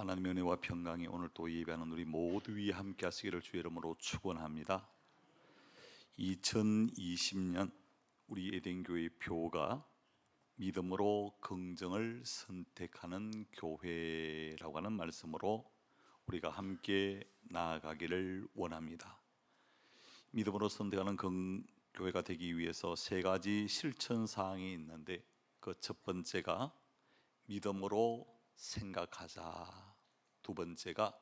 하나님의 은혜와 평강이 오늘 또 예배하는 우리 모두 위에 함께 하시기를 주의 이름으로 축원합니다. 2020년 우리 에덴교회 표가 믿음으로 긍정을 선택하는 교회라고 하는 말씀으로 우리가 함께 나아가기를 원합니다. 믿음으로 선택하는 교회가 되기 위해서 세 가지 실천 사항이 있는데, 그 첫 번째가 믿음으로 생각하자, 두 번째가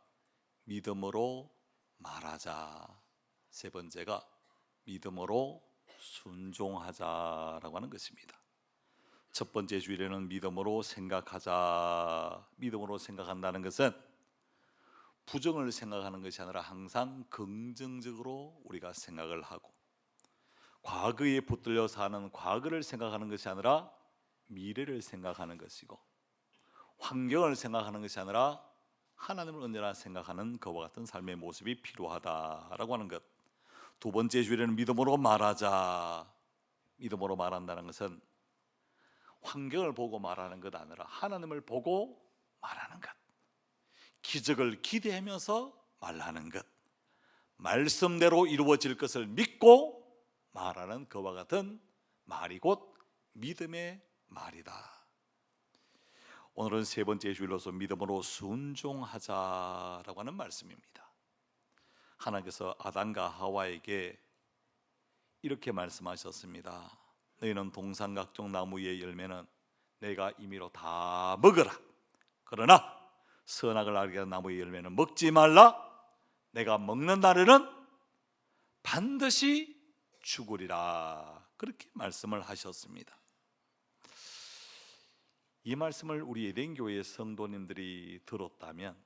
믿음으로 말하자, 세 번째가 믿음으로 순종하자라고 하는 것입니다. 첫 번째 주일에는 믿음으로 생각하자. 믿음으로 생각한다는 것은 부정을 생각하는 것이 아니라 항상 긍정적으로 우리가 생각을 하고, 과거에 붙들려 사는 과거를 생각하는 것이 아니라 미래를 생각하는 것이고, 환경을 생각하는 것이 아니라 하나님을 언제나 생각하는 그와 같은 삶의 모습이 필요하다라고 하는 것. 두 번째 주일에는 믿음으로 말하자. 믿음으로 말한다는 것은 환경을 보고 말하는 것 아니라 하나님을 보고 말하는 것, 기적을 기대하면서 말하는 것, 말씀대로 이루어질 것을 믿고 말하는 그와 같은 말이 곧 믿음의 말이다. 오늘은 세 번째 주일로서 믿음으로 순종하자라고 하는 말씀입니다. 하나님께서 아담과 하와에게 이렇게 말씀하셨습니다. 너희는 동산 각종 나무의 열매는 내가 임의로 다 먹어라. 그러나 선악을 알게 하는 나무의 열매는 먹지 말라. 내가 먹는 날에는 반드시 죽으리라. 그렇게 말씀을 하셨습니다. 이 말씀을 우리 에덴 교회의 성도님들이 들었다면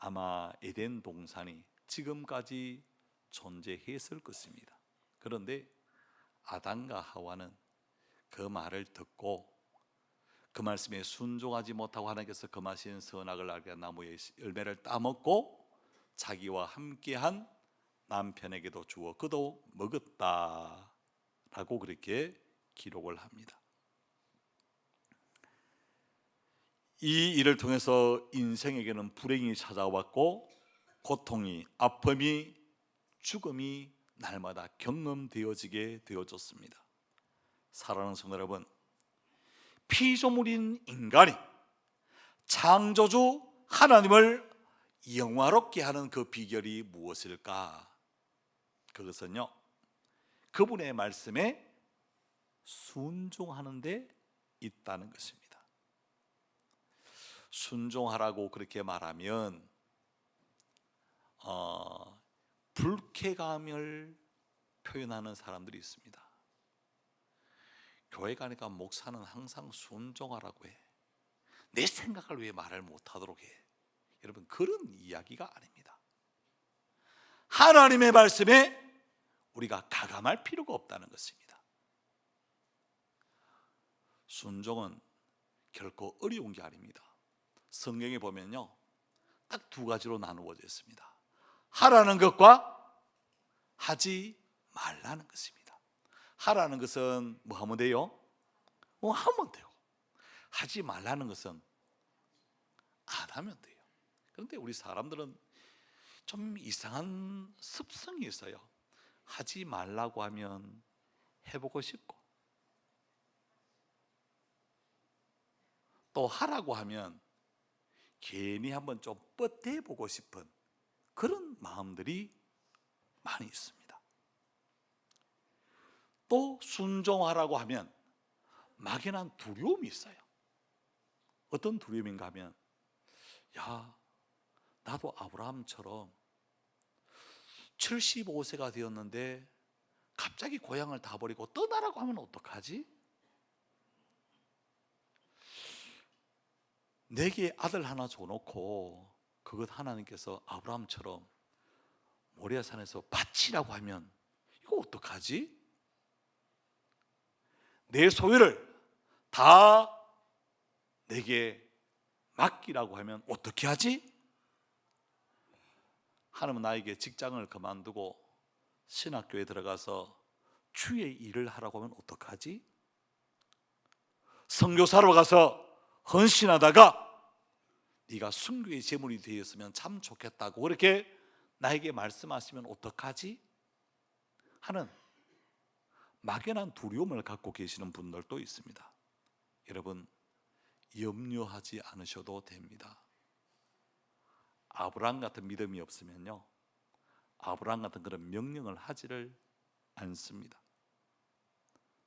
아마 에덴 동산이 지금까지 존재했을 것입니다. 그런데 아담과 하와는 그 말을 듣고 그 말씀에 순종하지 못하고 하나님께서 금하신 선악을 알게 한 나무의 열매를 따먹고 자기와 함께한 남편에게도 주어 그도 먹었다라고 그렇게 기록을 합니다. 이 일을 통해서 인생에게는 불행이 찾아왔고, 고통이, 아픔이, 죽음이 날마다 경험되어지게 되어졌습니다. 사랑하는 성도 여러분, 피조물인 인간이 창조주 하나님을 영화롭게 하는 그 비결이 무엇일까? 그것은요, 그분의 말씀에 순종하는 데 있다는 것입니다. 순종하라고 그렇게 말하면 불쾌감을 표현하는 사람들이 있습니다. 교회 가니까 목사는 항상 순종하라고 해. 내 생각을 왜 말을 못하도록 해. 여러분, 그런 이야기가 아닙니다. 하나님의 말씀에 우리가 가감할 필요가 없다는 것입니다. 순종은 결코 어려운 게 아닙니다. 성경에 보면요, 딱 두 가지로 나누어져 있습니다. 하라는 것과 하지 말라는 것입니다. 하라는 것은 뭐 하면 돼요? 하면 돼요. 하지 말라는 것은 안 하면 돼요. 그런데 우리 사람들은 좀 이상한 습성이 있어요. 하지 말라고 하면 해보고 싶고, 또 하라고 하면 괜히 한번 좀 뻗대보고 싶은 그런 마음들이 많이 있습니다. 또 순종하라고 하면 막연한 두려움이 있어요. 어떤 두려움인가 하면, 야, 나도 아브라함처럼 75세가 되었는데 갑자기 고향을 다 버리고 떠나라고 하면 어떡하지? 내게 아들 하나 줘놓고 그것 하나님께서 아브라함처럼 모리아산에서 바치라고 하면 이거 어떡하지? 내 소유를 다 내게 맡기라고 하면 어떻게 하지? 하나님은 나에게 직장을 그만두고 신학교에 들어가서 주의 일을 하라고 하면 어떡하지? 선교사로 가서 헌신하다가 네가 순교의 제물이 되었으면 참 좋겠다고 그렇게 나에게 말씀하시면 어떡하지? 하는 막연한 두려움을 갖고 계시는 분들도 있습니다. 여러분, 염려하지 않으셔도 됩니다. 아브라함 같은 믿음이 없으면요, 아브라함 같은 그런 명령을 하지를 않습니다.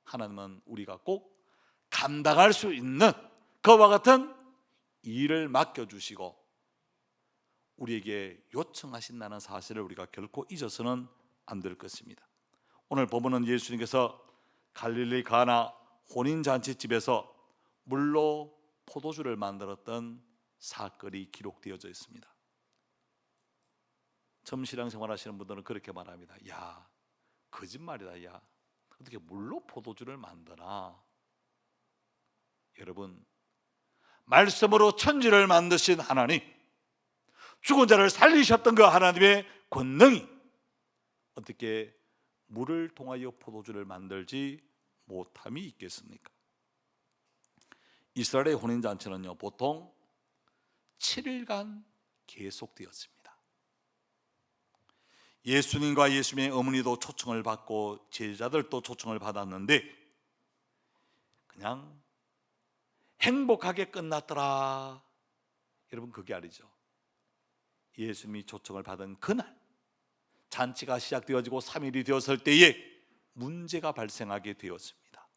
하나님은 우리가 꼭 감당할 수 있는 그와 같은 일을 맡겨주시고 우리에게 요청하신다는 사실을 우리가 결코 잊어서는 안 될 것입니다. 오늘 본문은 예수님께서 갈릴리 가나 혼인잔치집에서 물로 포도주를 만들었던 사건이 기록되어져 있습니다. 처음 신앙생활 하시는 분들은 그렇게 말합니다. 야, 거짓말이다. 야, 어떻게 물로 포도주를 만드나? 여러분, 말씀으로 천지를 만드신 하나님, 죽은 자를 살리셨던 그 하나님의 권능이 어떻게 물을 통하여 포도주를 만들지 못함이 있겠습니까? 이스라엘의 혼인잔치는요, 보통 7일간 계속되었습니다. 예수님과 예수님의 어머니도 초청을 받고 제자들도 초청을 받았는데 그냥 행복하게 끝났더라. 여러분, 그게 아니죠. 예수님이 초청을 받은 그날 잔치가 시작되어지고 3일이 되었을 때에 문제가 발생하게 되었습니다.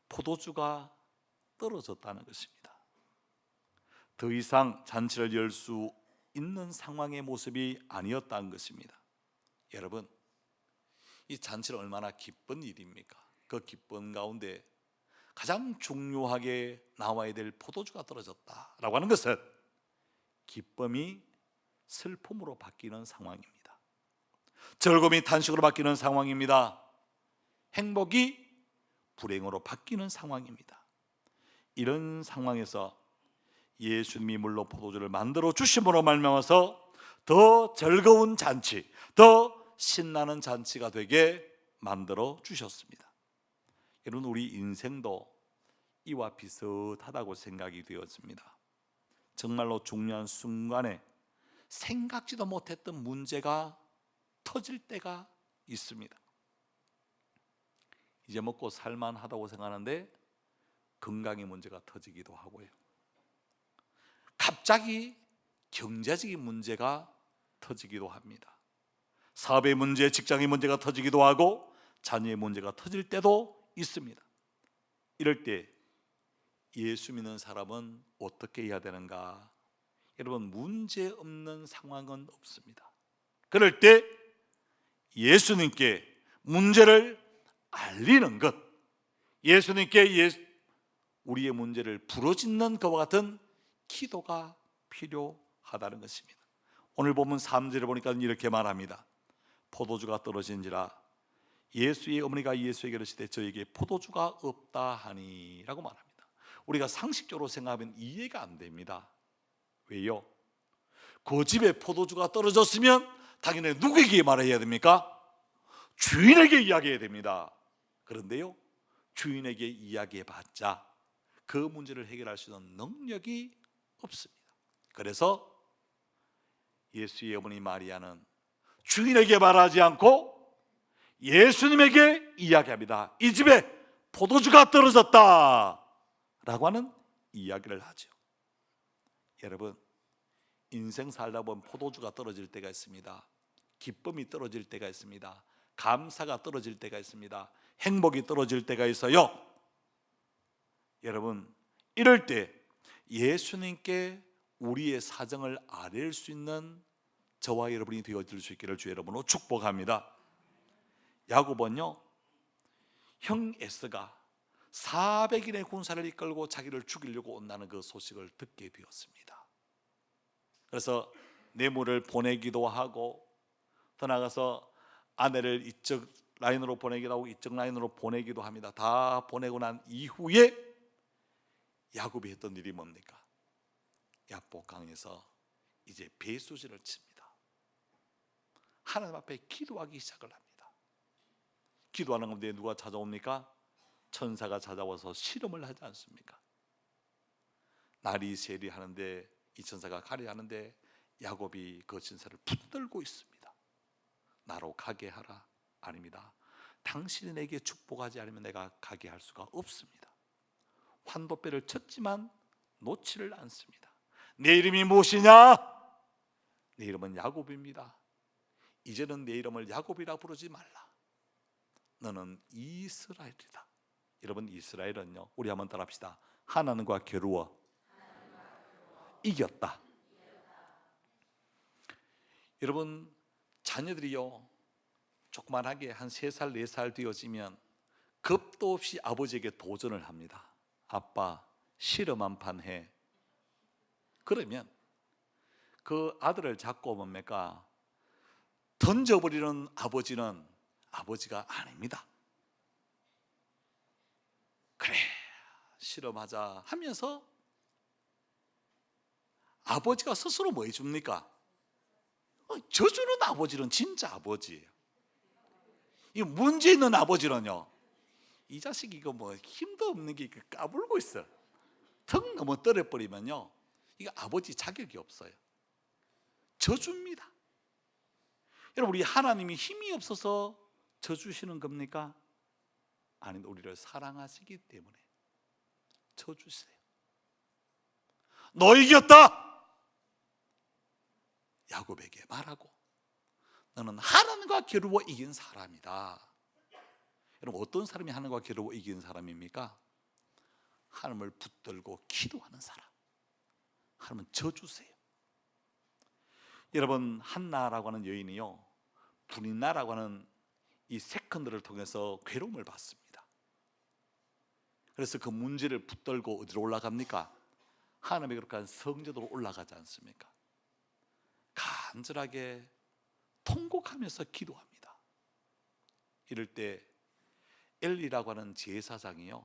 포도주가 떨어졌다는 것입니다. 더 이상 잔치를 열 수 있는 상황의 모습이 아니었다는 것입니다. 여러분, 이 잔치는 얼마나 기쁜 일입니까? 그 기쁨 가운데 가장 중요하게 나와야 될 포도주가 떨어졌다라고 하는 것은 기쁨이 슬픔으로 바뀌는 상황입니다. 즐거움이 탄식으로 바뀌는 상황입니다. 행복이 불행으로 바뀌는 상황입니다. 이런 상황에서 예수님이 물로 포도주를 만들어 주심으로 말미암아서 더 즐거운 잔치, 더 신나는 잔치가 되게 만들어 주셨습니다. 여러분, 우리 인생도 이와 비슷하다고 생각이 되었습니다. 정말로 중요한 순간에 생각지도 못했던 문제가 터질 때가 있습니다. 이제 먹고 살만하다고 생각하는데 건강의 문제가 터지기도 하고요. 갑자기 경제적인 문제가 터지기도 합니다. 사업의 문제, 직장의 문제가 터지기도 하고 자녀의 문제가 터질 때도 있습니다. 이럴 때 예수 믿는 사람은 어떻게 해야 되는가? 여러분, 문제 없는 상황은 없습니다. 그럴 때 예수님께 문제를 알리는 것, 예수님께 우리의 문제를 부르짖는 것과 같은 기도가 필요하다는 것입니다. 오늘 본문 3절을 보니까 이렇게 말합니다. 포도주가 떨어진지라 예수의 어머니가 예수에게 이르시되 저에게 포도주가 없다 하니 라고 말합니다. 우리가 상식적으로 생각하면 이해가 안 됩니다. 왜요? 그 집에 포도주가 떨어졌으면 당연히 누구에게 말해야 됩니까? 주인에게 이야기해야 됩니다. 그런데요, 주인에게 이야기해봤자 그 문제를 해결할 수 있는 능력이 없습니다. 그래서 예수의 어머니 마리아는 주인에게 말하지 않고 예수님에게 이야기합니다. 이 집에 포도주가 떨어졌다 라고 하는 이야기를 하죠. 여러분, 인생 살다 보면 포도주가 떨어질 때가 있습니다. 기쁨이 떨어질 때가 있습니다. 감사가 떨어질 때가 있습니다. 행복이 떨어질 때가 있어요. 여러분, 이럴 때 예수님께 우리의 사정을 아뢰일 수 있는 저와 여러분이 되어질 수 있기를 주 여러분으로 축복합니다. 야곱은요, 형 에서가 400인의 군사를 이끌고 자기를 죽이려고 온다는 그 소식을 듣게 되었습니다. 그래서 뇌물을 보내기도 하고 더 나아가서 아내를 이쪽 라인으로 보내기도 하고 이쪽 라인으로 보내기도 합니다. 다 보내고 난 이후에 야곱이 했던 일이 뭡니까? 야복강에서 이제 배수지를 칩니다. 하나님 앞에 기도하기 시작을 합니다. 기도하는 가운데 누가 찾아옵니까? 천사가 찾아와서 실험을 하지 않습니까? 날이 세리하는데 이 천사가 가려 하는데 야곱이 그 천사를 붙들고 있습니다. 나로 가게 하라. 아닙니다. 당신이 내게 축복하지 않으면 내가 가게 할 수가 없습니다. 환도뼈를 쳤지만 놓지를 않습니다. 내 이름이 무엇이냐? 내 이름은 야곱입니다. 이제는 내 이름을 야곱이라 부르지 말라. 너는 이스라엘이다. 여러분, 이스라엘은요, 우리 한번 따라합시다. 하나님과 겨루어 이겼다. 여러분, 자녀들이요 조그만하게 한 3살 4살 되어지면 겁도 없이 아버지에게 도전을 합니다. 아빠 실험 한 판 해. 그러면 그 아들을 잡고 뭡니까? 던져버리는 아버지는 아버지가 아닙니다. 그래 실험하자 하면서 아버지가 스스로 뭐 해줍니까? 져주는 아버지는 진짜 아버지예요. 이 문제 있는 아버지는요, 이 자식이 이거 뭐 힘도 없는 게 까불고 있어. 턱 넘어 떨어버리면요, 이거 아버지 자격이 없어요. 져줍니다. 여러분, 우리 하나님이 힘이 없어서 져주시는 겁니까? 아니, 우리를 사랑하시기 때문에 져주세요. 너 이겼다! 야곱에게 말하고, 너는 하나님과 겨루어 이긴 사람이다. 여러분, 어떤 사람이 하나님과 겨루어 이긴 사람입니까? 하나님을 붙들고 기도하는 사람. 하나님은 져주세요. 여러분, 한나라고 하는 여인이요, 분인나라고 하는 이 세컨드를 통해서 괴로움을 받습니다. 그래서 그 문제를 붙들고 어디로 올라갑니까? 하나님의 거룩한 성전으로 올라가지 않습니까? 간절하게 통곡하면서 기도합니다. 이럴 때 엘리라고 하는 제사장이요,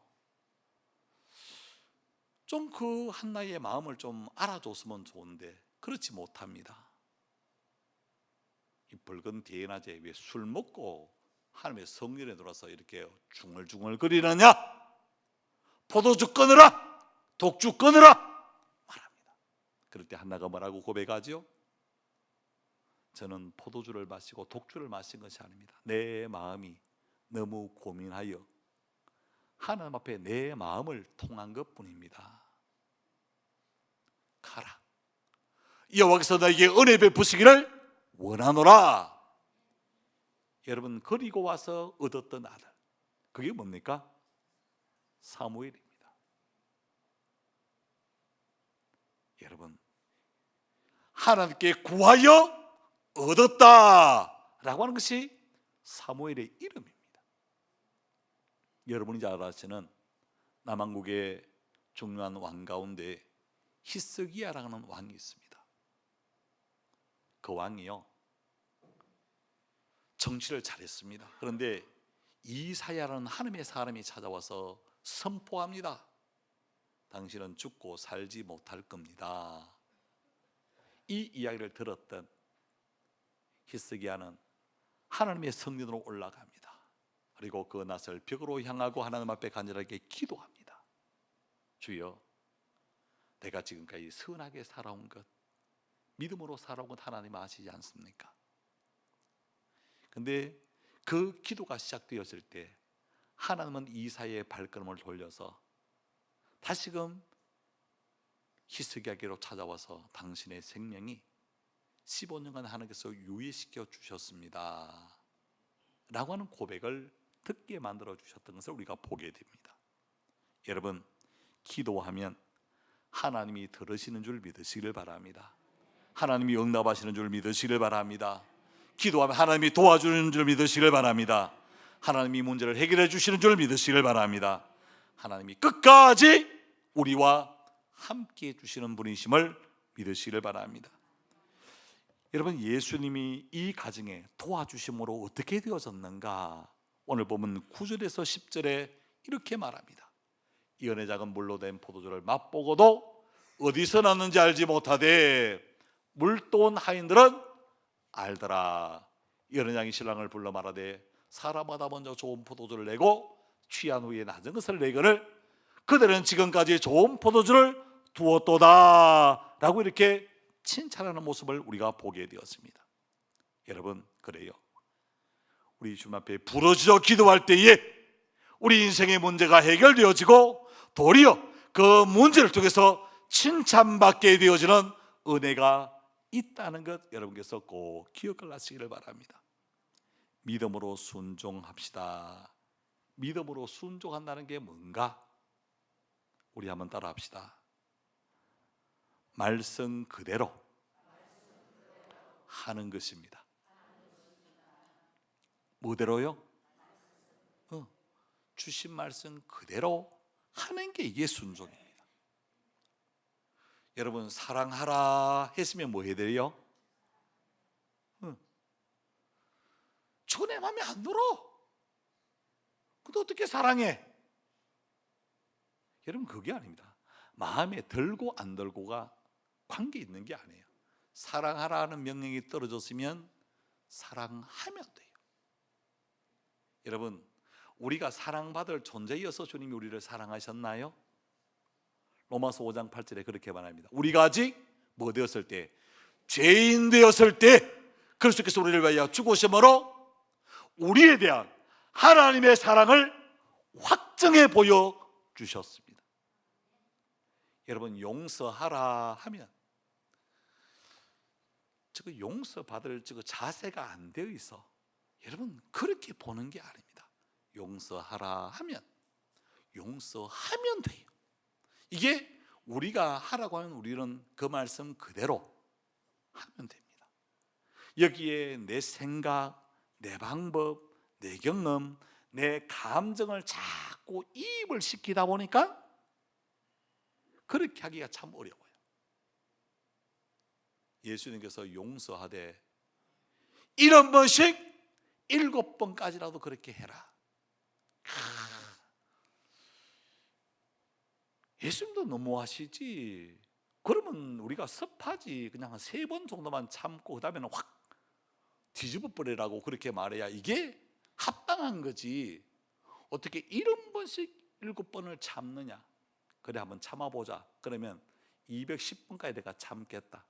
좀 그 한나의 마음을 좀 알아줬으면 좋은데 그렇지 못합니다. 이 붉은 대낮에 왜 술 먹고 하나님의 성전에 들어와서 이렇게 중얼중얼 거리느냐? 포도주 끊으라! 독주 끊으라! 말합니다. 그럴 때 한나가 뭐라고 고백하지요? 저는 포도주를 마시고 독주를 마신 것이 아닙니다. 내 마음이 너무 고민하여 하나님 앞에 내 마음을 통한 것뿐입니다. 가라. 여호와께서 너에게 은혜 베푸시기를 원하노라. 여러분, 그리고 와서 얻었던 아들, 그게 뭡니까? 사무엘입니다. 여러분, 하나님께 구하여 얻었다 라고 하는 것이 사무엘의 이름입니다. 여러분이 잘 아시는 남한국의 중요한 왕 가운데 히스기야라는 왕이 있습니다. 그 왕이요, 정치를 잘했습니다. 그런데 이사야라는 하나님의 사람이 찾아와서 선포합니다. 당신은 죽고 살지 못할 겁니다. 이 이야기를 들었던 히스기야는 하나님의 성전으로 올라갑니다. 그리고 그 낯을 벽으로 향하고 하나님 앞에 간절하게 기도합니다. 주여, 내가 지금까지 선하게 살아온 것, 믿음으로 살아온 것 하나님 아시지 않습니까? 근데 그 기도가 시작되었을 때 하나님은 이사야의 발걸음을 돌려서 다시금 히스기야에게로 찾아와서 당신의 생명이 15년간 하나님께서 유예시켜 주셨습니다 라고 하는 고백을 듣게 만들어 주셨던 것을 우리가 보게 됩니다. 여러분, 기도하면 하나님이 들으시는 줄 믿으시길 바랍니다. 하나님이 응답하시는 줄 믿으시길 바랍니다. 기도하면 하나님이 도와주는 줄 믿으시길 바랍니다. 하나님이 문제를 해결해 주시는 줄 믿으시길 바랍니다. 하나님이 끝까지 우리와 함께 해주시는 분이심을 믿으시길 바랍니다. 여러분, 예수님이 이 가정에 도와주심으로 어떻게 되어졌는가? 오늘 보면 9절에서 10절에 이렇게 말합니다. 이 은혜 작은 물로 된 포도주를 맛보고도 어디서 났는지 알지 못하되 물도온 하인들은 알더라. 이 은혜 장이 신랑을 불러 말하되 사람마다 먼저 좋은 포도주를 내고 취한 후에 낮은 것을 내거늘 그들은 지금까지 좋은 포도주를 두었도다 라고 이렇게 칭찬하는 모습을 우리가 보게 되었습니다. 여러분, 그래요. 우리 주님 앞에 부르짖어 기도할 때에 우리 인생의 문제가 해결되어지고 도리어 그 문제를 통해서 칭찬받게 되어지는 은혜가 있다는 것 여러분께서 꼭 기억하시기를 바랍니다. 믿음으로 순종합시다. 믿음으로 순종한다는 게 뭔가? 우리 한번 따라 합시다. 말씀 그대로 하는 것입니다. 뭐대로요? 주신 말씀 그대로 하는 게 이게 순종입니다. 여러분, 사랑하라 했으면 뭐 해야 돼요? 저 내 마음에 안 들어. 근데 어떻게 사랑해? 여러분, 그게 아닙니다. 마음에 들고 안 들고가 관계 있는 게 아니에요. 사랑하라는 명령이 떨어졌으면 사랑하면 돼요. 여러분, 우리가 사랑받을 존재여서 주님이 우리를 사랑하셨나요? 로마서 5장 8절에 그렇게 말합니다. 우리가 아직 뭐 되었을 때? 죄인 되었을 때 그리스도께서 우리를 위하여 죽으심으로 우리에 대한 하나님의 사랑을 확증해 보여주셨습니다. 여러분, 용서하라 하면 저거 용서받을 저거 자세가 안 되어 있어. 여러분, 그렇게 보는 게 아닙니다. 용서하라 하면 용서하면 돼요. 이게 우리가 하라고 하면 우리는 그 말씀 그대로 하면 됩니다. 여기에 내 생각, 내 방법, 내 경험, 내 감정을 자꾸 이입을 시키다 보니까 그렇게 하기가 참 어려워요. 예수님께서 용서하되 7번씩 7번까지라도 그렇게 해라. 예수님도 너무하시지. 그러면 우리가 섭하지. 그냥 한 3번 정도만 참고 그 다음에는 확 뒤집어 버리라고 그렇게 말해야 이게 합당한 거지. 어떻게 7번씩 7번을 참느냐. 그래, 한번 참아보자. 그러면 210번까지 내가 참겠다.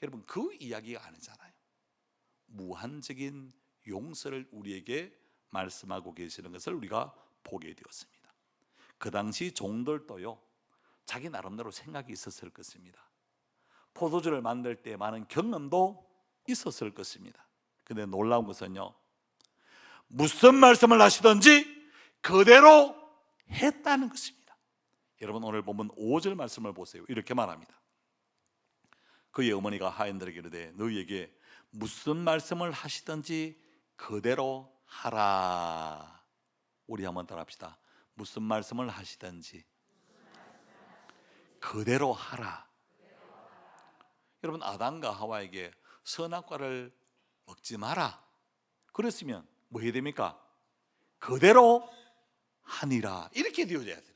여러분, 그 이야기가 아니잖아요. 무한적인 용서를 우리에게 말씀하고 계시는 것을 우리가 보게 되었습니다. 그 당시 종들도요, 자기 나름대로 생각이 있었을 것입니다. 포도주를 만들 때 많은 경험도 있었을 것입니다. 근데 놀라운 것은요, 무슨 말씀을 하시든지 그대로 했다는 것입니다. 여러분, 오늘 보면 5절 말씀을 보세요. 이렇게 말합니다. 그의 어머니가 하인들에게 이르되 너희에게 무슨 말씀을 하시든지 그대로 하라. 우리 한번 따라합시다. 무슨 말씀을 하시든지 그대로 하라. 여러분, 아담과 하와에게 선악과를 먹지 마라 그랬으면 뭐 해야 됩니까? 그대로 하니라 이렇게 되어져야 되는데,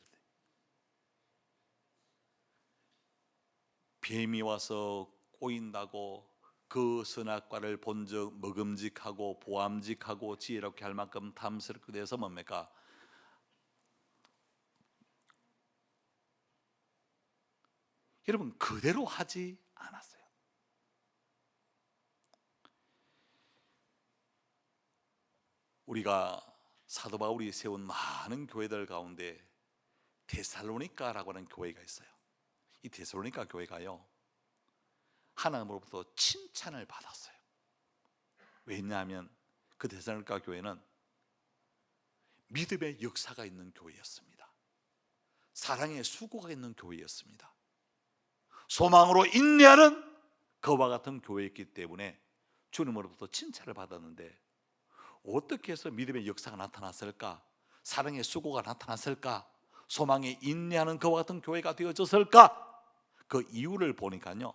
뱀이 와서 꼬인다고 그 선악과를 본즉 먹음직하고 보암직하고 지혜롭게 할 만큼 탐스럽게 돼서 뭡니까? 여러분, 그대로 하지 않았어요. 우리가 사도 바울이 세운 많은 교회들 가운데 데살로니가라고 하는 교회가 있어요. 이 데살로니가 교회가요, 하나님으로부터 칭찬을 받았어요. 왜냐하면 그 데살로니가 교회는 믿음의 역사가 있는 교회였습니다. 사랑의 수고가 있는 교회였습니다. 소망으로 인내하는 그와 같은 교회였기 때문에 주님으로부터 칭찬을 받았는데, 어떻게 해서 믿음의 역사가 나타났을까? 사랑의 수고가 나타났을까? 소망에 인내하는 그와 같은 교회가 되어졌을까? 그 이유를 보니까요,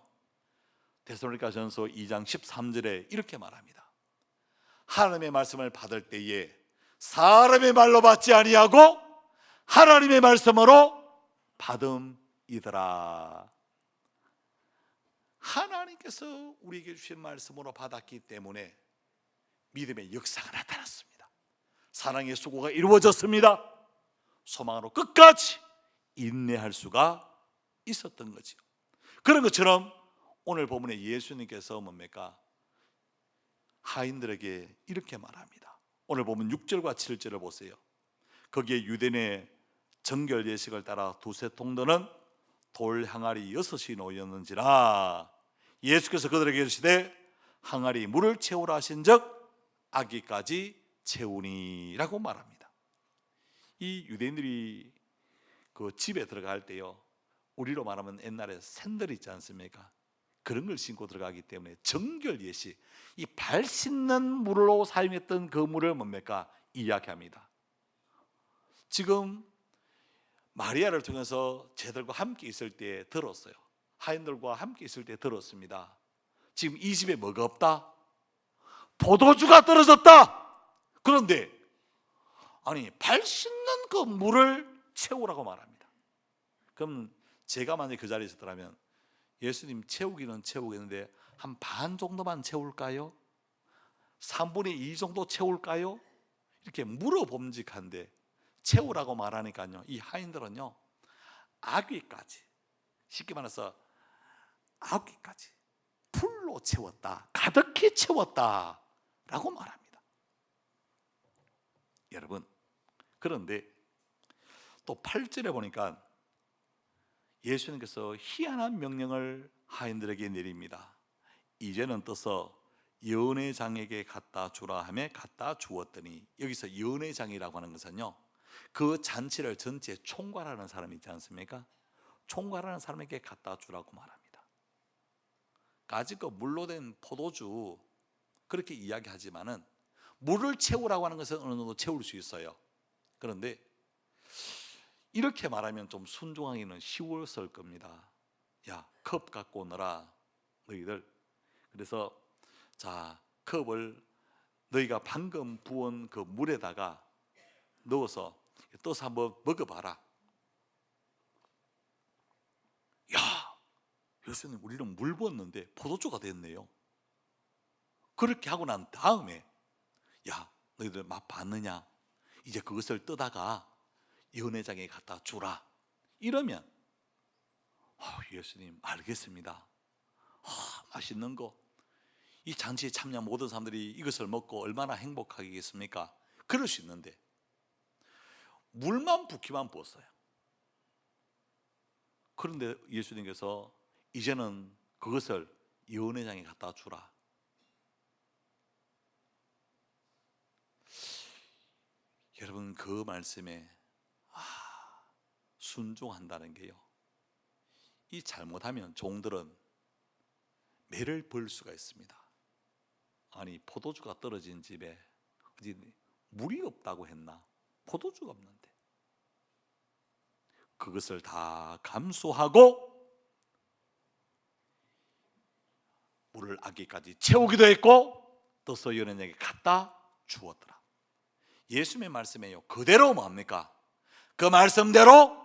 데살로니가전서 2장 13절에 이렇게 말합니다. 하나님의 말씀을 받을 때에 사람의 말로 받지 아니하고 하나님의 말씀으로 받음이더라. 하나님께서 우리에게 주신 말씀으로 받았기 때문에 믿음의 역사가 나타났습니다. 사랑의 수고가 이루어졌습니다. 소망으로 끝까지 인내할 수가 있었던 거죠. 그런 것처럼 오늘 본문에 예수님께서 뭡니까? 하인들에게 이렇게 말합니다. 오늘 보면 6절과 7절을 보세요. 거기에 유대인의 정결 예식을 따라 두세 통도는 돌 항아리 6이 놓였는지라 예수께서 그들에게 이르시되 항아리 물을 채우라 하신즉 아기까지 채우니라고 말합니다. 이 유대인들이 그 집에 들어갈 때요, 우리로 말하면 옛날에 샌들 있지 않습니까? 그런 걸 신고 들어가기 때문에 정결 예식, 이 발 씻는 물로 사용했던 그 물을 뭡니까? 이야기합니다. 지금 마리아를 통해서 쟤들과 함께 있을 때 들었어요. 하인들과 함께 있을 때 들었습니다. 지금 이 집에 뭐가 없다? 포도주가 떨어졌다. 그런데 아니 발 씻는 그 물을 채우라고 말합니다. 그럼 제가 만약에 그 자리에 있었더라면 예수님 채우기는 채우겠는데 한 반 정도만 채울까요? 3분의 2 정도 채울까요? 이렇게 물어봄직한데 채우라고 말하니까요, 이 하인들은요 아귀까지, 쉽게 말해서 아귀까지 풀로 채웠다, 가득히 채웠다 라고 말합니다. 여러분, 그런데 또 8절에 보니까 예수님께서 희한한 명령을 하인들에게 내립니다. 이제는 떠서 연회장에게 갖다 주라 하며 갖다 주었더니, 여기서 연회장이라고 하는 것은요, 그 잔치를 전체 총괄하는 사람이 있지 않습니까? 총괄하는 사람에게 갖다 주라고 말합니다. 가지고 물로 된 포도주 그렇게 이야기하지만은 물을 채우라고 하는 것은 어느 정도 채울 수 있어요. 그런데 이렇게 말하면 좀 순종하기는 쉬웠을 겁니다. 야, 컵 갖고 오너라 너희들. 그래서 자, 컵을 너희가 방금 부은 그 물에다가 넣어서 떠서 한번 먹어봐라. 야, 예수님 우리는 물 부었는데 포도주가 됐네요. 그렇게 하고 난 다음에 야, 너희들 맛 봤느냐? 이제 그것을 떠다가 연회장에 갖다 주라. 이러면 예수님 알겠습니다. 맛있는 거, 이 잔치에 참여한 모든 사람들이 이것을 먹고 얼마나 행복하겠습니까? 그럴 수 있는데 물만 붓기만 부었어요. 그런데 예수님께서 이제는 그것을 연회장에 갖다 주라. 여러분, 그 말씀에 순종한다는 게요, 이 잘못하면 종들은 매를 벌 수가 있습니다. 아니 포도주가 떨어진 집에 어디 물이 없다고 했나? 포도주가 없는데. 그것을 다 감수하고 물을 아기까지 채우기도 했고 떠서 연회장에게 갖다 주었더라. 예수님의 말씀에요, 그대로 뭡니까? 그 말씀대로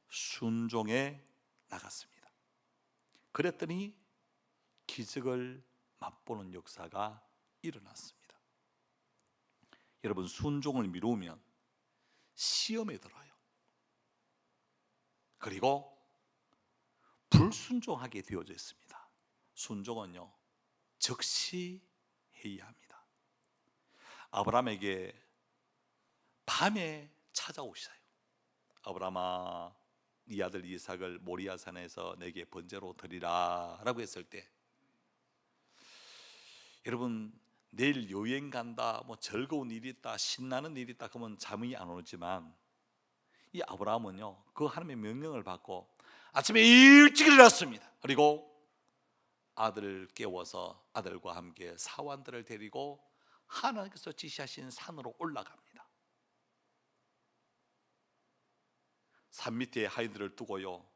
순종해 나갔습니다. 그랬더니 기적을 맛보는 역사가 일어났습니다. 여러분, 순종을 미루면 시험에 들어요. 그리고 불순종하게 되어져 있습니다. 순종은요 즉시 해야 합니다. 아브라함에게 밤에 찾아오시어요. 아브라함아, 네 아들 이삭을 모리아산에서 내게 번제로 드리라 라고 했을 때, 여러분 내일 여행 간다, 뭐 즐거운 일이 있다, 신나는 일이 있다 그러면 잠이 안 오지만 이 아브라함은요 그 하나님의 명령을 받고 아침에 일찍 일어났습니다. 그리고 아들을 깨워서 아들과 함께 사환들을 데리고 하나님께서 지시하신 산으로 올라갑니다. 산 밑에 하인들을 두고요,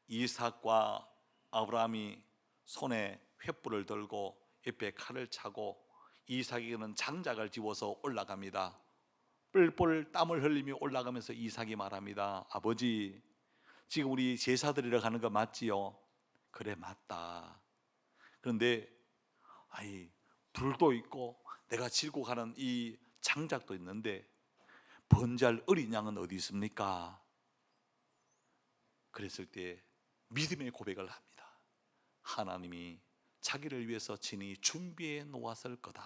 이삭과 아브라함이 손에 횃불을 들고 옆에 칼을 차고 이삭에게는 장작을 집어서 올라갑니다. 뿔뿔 땀을 흘리며 올라가면서 이삭이 말합니다. 아버지, 지금 우리 제사 드리러 가는 거 맞지요? 그래, 맞다. 그런데 불도 있고 내가 싣고 가는 이 장작도 있는데 번제할 어린 양은 어디 있습니까? 그랬을 때 믿음의 고백을 합니다. 하나님이 자기를 위해서 친히 준비해 놓았을 거다.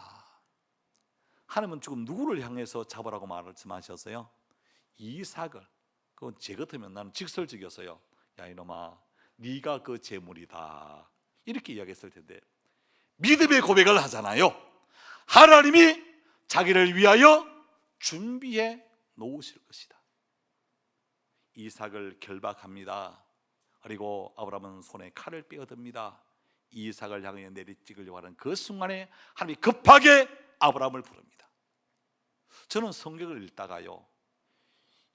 하나님은 지금 누구를 향해서 잡으라고 말씀하셨어요? 이삭을. 그건 제 같으면 나는 직설적이었어요. 야 이놈아, 네가 그 재물이다, 이렇게 이야기했을 텐데 믿음의 고백을 하잖아요. 하나님이 자기를 위하여 준비해 놓으실 것이다. 이삭을 결박합니다. 그리고 아브라함은 손에 칼을 빼어듭니다. 이삭을 향해 내리찍으려고 하는 그 순간에 하나님이 급하게 아브라함을 부릅니다. 저는 성경을 읽다가요,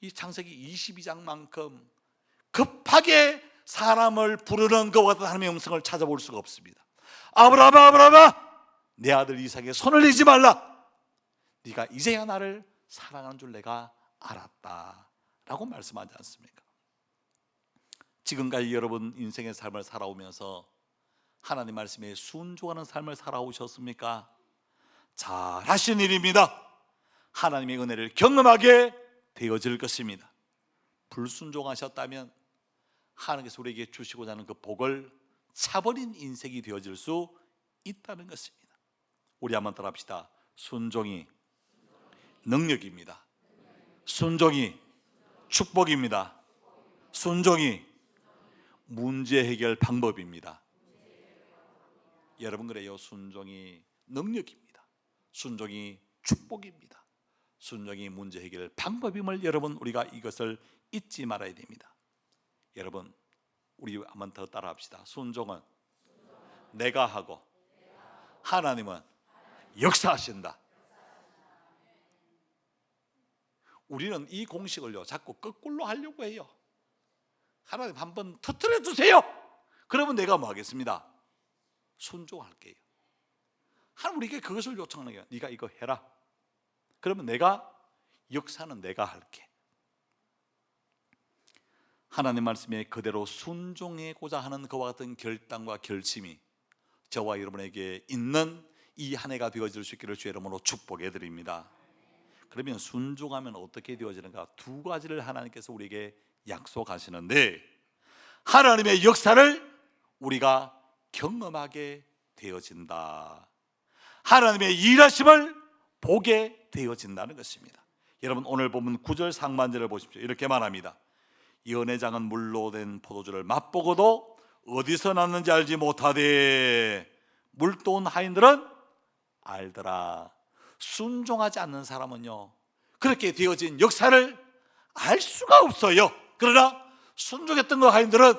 이 창세기 22장만큼 급하게 사람을 부르는 것과 같은 하나님의 음성을 찾아볼 수가 없습니다. 아브라함아, 아브라함아, 내 아들 이삭에 손을 내지 말라. 네가 이제야 나를 사랑하는 줄 내가 알았다 라고 말씀하지 않습니까? 지금까지 여러분 인생의 삶을 살아오면서 하나님 말씀에 순종하는 삶을 살아오셨습니까? 잘하신 일입니다. 하나님의 은혜를 경험하게 되어질 것입니다. 불순종하셨다면 하나님께서 우리에게 주시고자 하는 그 복을 차버린 인생이 되어질 수 있다는 것입니다. 우리 한번 따라합시다. 순종이 능력입니다. 순종이 축복입니다. 순종이 문제 해결 방법입니다. 여러분 그래요. 순종이 능력입니다. 순종이 축복입니다. 순종이 문제 해결 방법임을 여러분 우리가 이것을 잊지 말아야 됩니다. 여러분 우리 한번 더 따라합시다. 순종은 내가 하고 하나님은 역사하신다. 우리는 이 공식을요 자꾸 거꾸로 하려고 해요. 하나님 한번 터뜨려 주세요. 그러면 내가 뭐 하겠습니다? 순종할게요. 하나님 우리에게 그것을 요청하는 거예요. 네가 이거 해라. 그러면 내가 역사는 내가 할게. 하나님 말씀에 그대로 순종하고자 하는 그와 같은 결단과 결심이 저와 여러분에게 있는 이 한 해가 되어질 수 있기를 주의 이름으로 축복해 드립니다. 그러면 순종하면 어떻게 되어지는가? 두 가지를 하나님께서 우리에게 약속하시는데, 하나님의 역사를 우리가 경험하게 되어진다. 하나님의 일하심을 보게 되어진다는 것입니다. 여러분 오늘 보면 9절 상반절을 보십시오. 이렇게 말합니다. 연회장은 물로 된 포도주를 맛보고도 어디서 났는지 알지 못하되 물도 온 하인들은 알더라. 순종하지 않는 사람은요 그렇게 되어진 역사를 알 수가 없어요. 그러나 순종했던 그 하인들은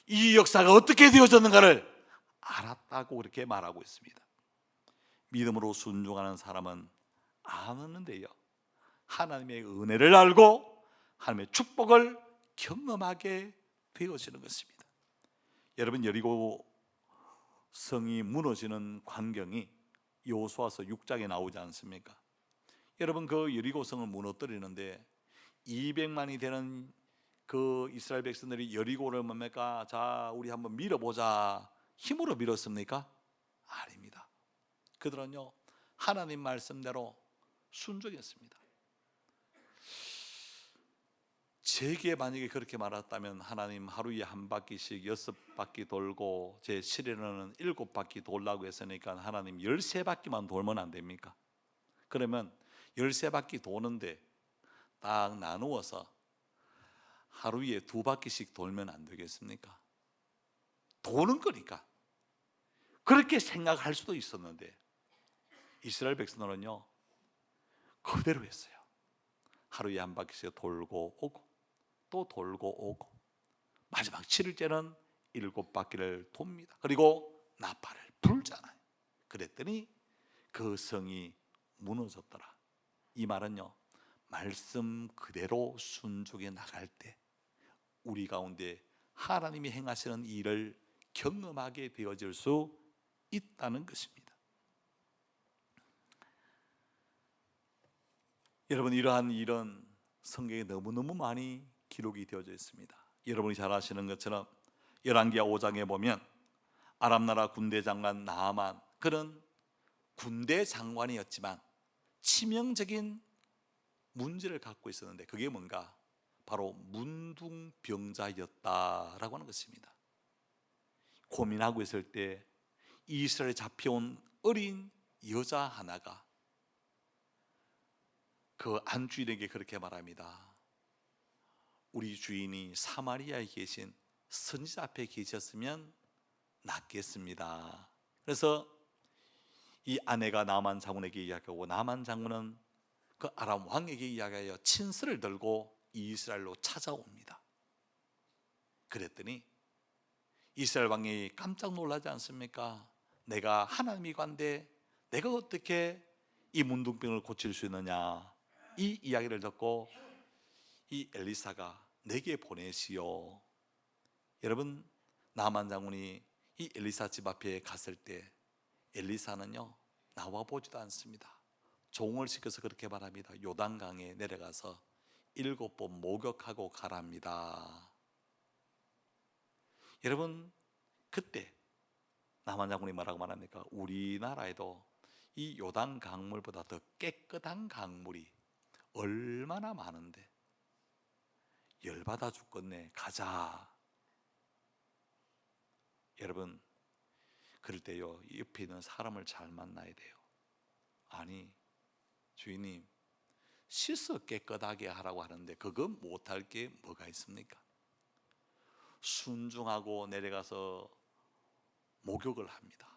이 역사가 어떻게 되어졌는가를 알았다고 그렇게 말하고 있습니다. 믿음으로 순종하는 사람은 아는데요 하나님의 은혜를 알고 하나님의 축복을 경험하게 되어지는 것입니다. 여러분 여리고 성이 무너지는 광경이 여호수아서 6장에 나오지 않습니까? 여러분 그 여리고 성을 무너뜨리는데 200만이 되는 그 이스라엘 백성들이 여리고를 뭡니까? 자 우리 한번 밀어보자 힘으로 밀었습니까? 아닙니다. 그들은요 하나님 말씀대로 순종했습니다. 제게 만약에 그렇게 말했다면 하나님 하루에 한 바퀴씩 6바퀴 돌고 제 실에는 7바퀴 돌라고 했으니까 하나님 13바퀴만 돌면 안 됩니까? 그러면 13바퀴 도는데 딱 나누어서 하루에 2바퀴씩 돌면 안 되겠습니까? 도는 거니까 그렇게 생각할 수도 있었는데 이스라엘 백성들은요 그대로 했어요. 하루에 한 바퀴씩 돌고 오고 또 돌고 오고 마지막 7일째는 7바퀴를 돕니다. 그리고 나팔을 불잖아요. 그랬더니 그 성이 무너졌더라. 이 말은요 말씀 그대로 순종해 나갈 때 우리 가운데 하나님이 행하시는 일을 경험하게 되어질 수 있다는 것입니다. 여러분 이러한 일은 성경에 너무너무 많이 기록이 되어져 있습니다. 여러분이 잘 아시는 것처럼 열왕기하 5장에 보면 아람나라 군대 장관 나아만, 그는 군대 장관이었지만 치명적인 문제를 갖고 있었는데 그게 뭔가? 바로 문둥병자였다라고 하는 것입니다. 고민하고 있을 때 이스라엘에 잡혀온 어린 여자 하나가 그 안주인에게 그렇게 말합니다. 우리 주인이 사마리아에 계신 선지자 앞에 계셨으면 낫겠습니다. 그래서 이 아내가 나만 장군에게 이야기하고 나만 장군은 그 아람 왕에게 이야기하여 친서를 들고 이스라엘로 찾아옵니다. 그랬더니 이스라엘 왕이 깜짝 놀라지 않습니까? 내가 하나님이 관데 내가 어떻게 이 문둥병을 고칠 수 있느냐, 이 이야기를 듣고 이 엘리사가 내게 보내시오. 여러분, 나만 장군이 이 엘리사 집 앞에 갔을 때 엘리사는요 나와 보지도 않습니다. 종을 시켜서 그렇게 말합니다. 요단강에 내려가서 7번 목욕하고 가랍니다. 여러분, 그때 나만 장군이 뭐라고 말합니까? 우리나라에도 이 요단 강물보다 더 깨끗한 강물이 얼마나 많은데 열받아 죽겠네, 가자. 여러분, 그럴 때요 옆에 있는 사람을 잘 만나야 돼요. 아니 주인님 씻어 깨끗하게 하라고 하는데 그거 못할 게 뭐가 있습니까? 순종하고 내려가서 목욕을 합니다.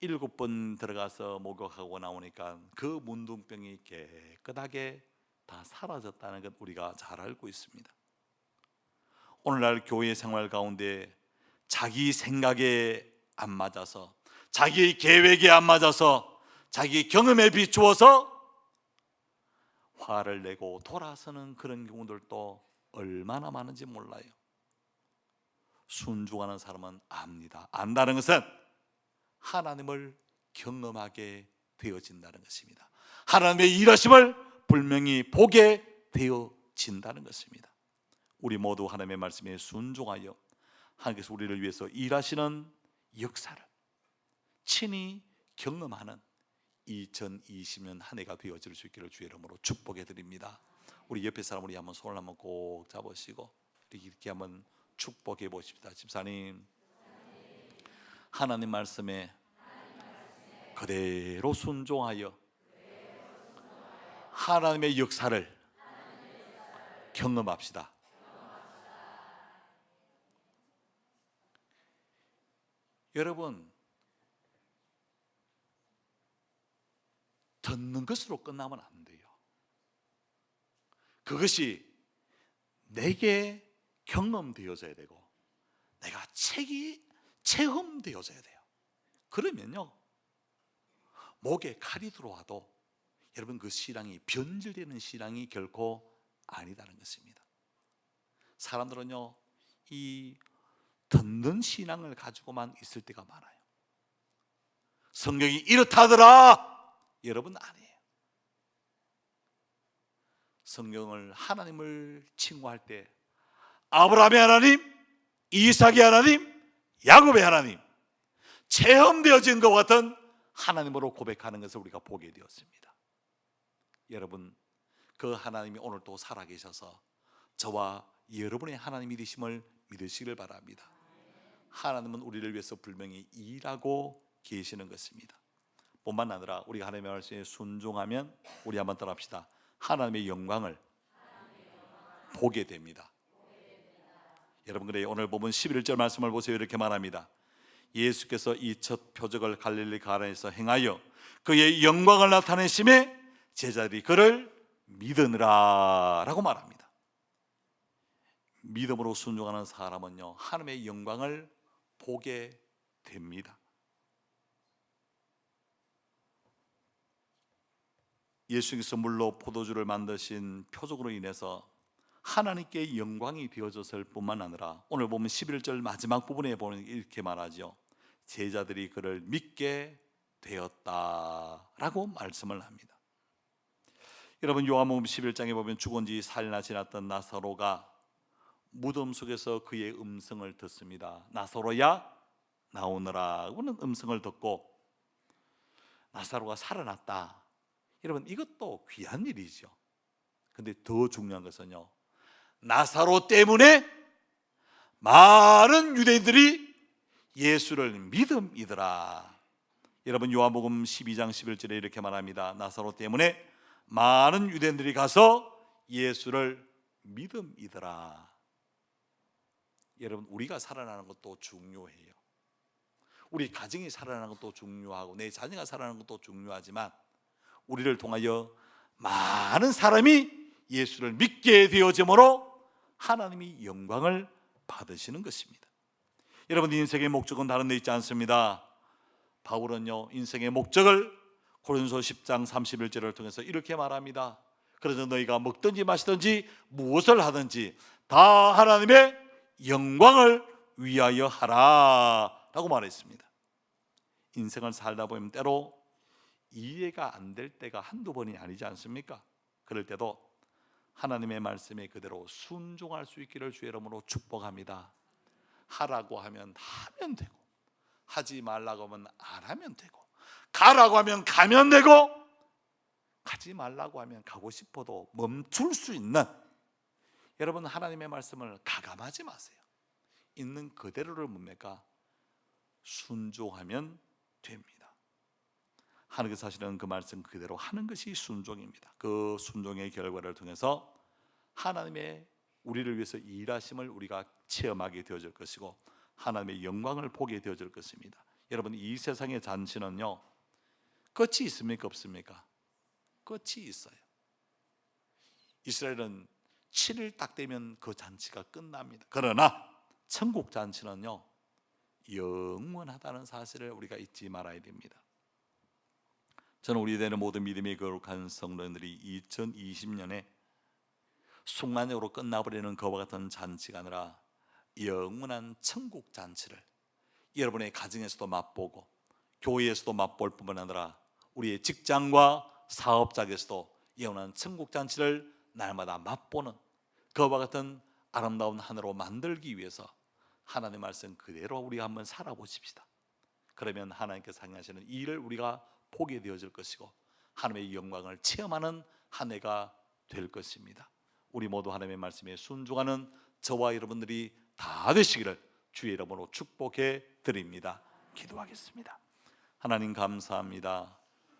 7번 들어가서 목욕하고 나오니까 그 문둥병이 깨끗하게 다 사라졌다는 것 우리가 잘 알고 있습니다. 오늘날 교회 생활 가운데 자기 생각에 안 맞아서, 자기 계획에 안 맞아서, 자기 경험에 비추어서 화를 내고 돌아서는 그런 경우들도 얼마나 많은지 몰라요. 순종하는 사람은 압니다. 안다는 것은 하나님을 경험하게 되어진다는 것입니다. 하나님의 일하심을 분명히 보게 되어진다는 것입니다. 우리 모두 하나님의 말씀에 순종하여 하나님께서 우리를 위해서 일하시는 역사를 친히 경험하는 2020년 한 해가 되어질 수 있기를 주의 이름으로 축복해 드립니다. 우리 옆에 사람 우리 한번 손을 한번 꼭 잡으시고 이렇게 한번 축복해 보십시다. 집사님, 하나님 말씀에 그대로 순종하여 하나님의 역사를 경험합시다. 여러분, 듣는 것으로 끝나면 안 돼요. 그것이 내게 경험되어져야 되고 내가 체험되어져야 돼요. 그러면요 목에 칼이 들어와도 여러분 그 신앙이 변질되는 신앙이 결코 아니다는 것입니다. 사람들은요 이 듣는 신앙을 가지고만 있을 때가 많아요. 성경이 이렇다더라. 여러분 아니에요. 성경을 하나님을 칭호할 때 아브라함의 하나님, 이삭의 하나님, 야곱의 하나님, 체험되어진 것 같은 하나님으로 고백하는 것을 우리가 보게 되었습니다. 여러분, 그 하나님이 오늘 또 살아계셔서 저와 여러분의 하나님이 되심을 믿으시길 바랍니다. 하나님은 우리를 위해서 분명히 일하고 계시는 것입니다. 뿐만 아니라 우리가 하나님의 말씀에 순종하면 우리 한번 따라합시다. 하나님의 영광을 보게 됩니다. 여러분, 그래 오늘 보면 11절 말씀을 보세요. 이렇게 말합니다. 예수께서 이 첫 표적을 갈릴리 가나에서 행하여 그의 영광을 나타내심에 제자들이 그를 믿으느라 라고 말합니다. 믿음으로 순종하는 사람은요 하나님의 영광을 보게 됩니다. 예수님께서 물로 포도주를 만드신 표적으로 인해서 하나님께 영광이 되어졌을 뿐만 아니라 오늘 보면 11절 마지막 부분에 보면 이렇게 말하죠. 제자들이 그를 믿게 되었다라고 말씀을 합니다. 여러분, 요한복음 11장에 보면 죽은 지 4일이나 지났던 나사로가 무덤 속에서 그의 음성을 듣습니다. 나사로야 나오너라 하는 음성을 듣고 나사로가 살아났다. 여러분, 이것도 귀한 일이죠. 근데 더 중요한 것은요 나사로 때문에 많은 유대인들이 예수를 믿음이더라. 여러분, 요한복음 12장 11절에 이렇게 말합니다. 나사로 때문에 많은 유대인들이 가서 예수를 믿음이더라. 여러분, 우리가 살아나는 것도 중요해요. 우리 가정이 살아나는 것도 중요하고 내 자녀가 살아나는 것도 중요하지만 우리를 통하여 많은 사람이 예수를 믿게 되어짐으로 하나님이 영광을 받으시는 것입니다. 여러분, 인생의 목적은 다른 데 있지 않습니다. 바울은요, 인생의 목적을 고린도서 10장 31절을 통해서 이렇게 말합니다. 그래서 너희가 먹든지 마시든지 무엇을 하든지 다 하나님의 영광을 위하여 하라 라고 말했습니다. 인생을 살다 보면 때로 이해가 안 될 때가 한두 번이 아니지 않습니까? 그럴 때도 하나님의 말씀에 그대로 순종할 수 있기를 주의 이름으로 축복합니다. 하라고 하면 하면 되고, 하지 말라고 하면 안 하면 되고, 가라고 하면 가면 되고, 가지 말라고 하면 가고 싶어도 멈출 수 있는, 여러분, 하나님의 말씀을 가감하지 마세요. 있는 그대로를 뭡니까? 순종하면 됩니다. 하나님께서 하시는 그 말씀 그대로 하는 것이 순종입니다. 그 순종의 결과를 통해서 하나님의 우리를 위해서 일하심을 우리가 체험하게 되어질 것이고 하나님의 영광을 보게 되어질 것입니다. 여러분, 이 세상의 잔치는요, 끝이 있습니까? 없습니까? 끝이 있어요. 이스라엘은 7일 딱 되면 그 잔치가 끝납니다. 그러나 천국 잔치는요, 영원하다는 사실을 우리가 잊지 말아야 됩니다. 저는 우리 되는 모든 믿음이 거룩한 성도들이 2020년에 순간적으로 끝나버리는 그와 같은 잔치가 아니라 영원한 천국 잔치를 여러분의 가정에서도 맛보고 교회에서도 맛볼 뿐만 아니라 우리의 직장과 사업장에서도 영원한 천국 잔치를 날마다 맛보는 그와 같은 아름다운 하늘로 만들기 위해서 하나님의 말씀 그대로 우리가 한번 살아보십시다. 그러면 하나님께서 행하시는 일을 우리가 보게 되어질 것이고 하나님의 영광을 체험하는 한 해가 될 것입니다. 우리 모두 하나님의 말씀에 순종하는 저와 여러분들이 다 되시기를 주의 이름으로 축복해 드립니다. 기도하겠습니다. 하나님 감사합니다.